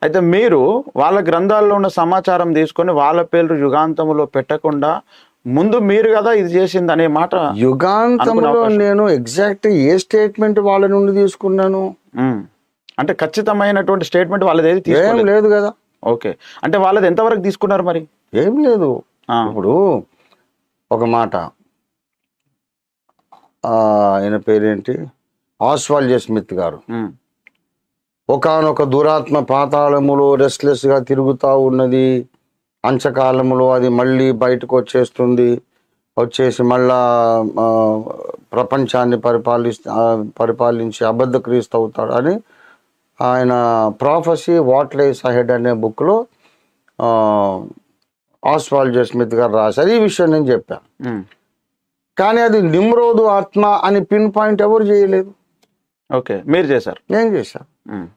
అయితే మీరు వాళ్ళ గ్రంథాల్లో ఉన్న సమాచారం తీసుకొని వాళ్ళ పేర్లు యుగాంతములో పెట్టకుండా ముందు మీరు కదా ఇది చేసింది అనే మాట యుగాంతంలో నేను ఎగ్జాక్ట్ ఏ స్టేట్మెంట్ వాళ్ళ నుండి తీసుకున్నాను? అంటే ఖచ్చితమైనటువంటి స్టేట్మెంట్ వాళ్ళది ఏది ఏం తీసుకోలేదు. లేదు కదా. ఓకే, అంటే వాళ్ళది ఎంతవరకు తీసుకున్నారు మరి? ఏం లేదు. ఆ, ఇప్పుడు ఒక మాట, ఆయన పేరేంటి, ఆస్వాల్డ్ స్మిత్ గారు, ఉమ్, ఒకానొక దురాత్మ పాతాళములో రెస్ట్లెస్ గా తిరుగుతూ ఉన్నది, అంచకాలములో అది మళ్ళీ బయటకు వచ్చేసి మళ్ళా ప్రపంచాన్ని పరిపాలించి అబద్ధ క్రీస్తు అవుతాడు అని ఆయన ప్రాఫెసీ వాట్ లైస్ అహెడ్ అనే బుక్లో ఆస్వాల్డ్ స్మిత్ గారు రాశారు. ఈ విషయం నేను చెప్పాను. ఉమ్, కానీ అది నిమ్రోదు ఆత్మ అని పిన్ పాయింట్ ఎవరు చేయలేదు. ఓకే, మీరు చేశారు. నేను చేశాను. ఉమ్.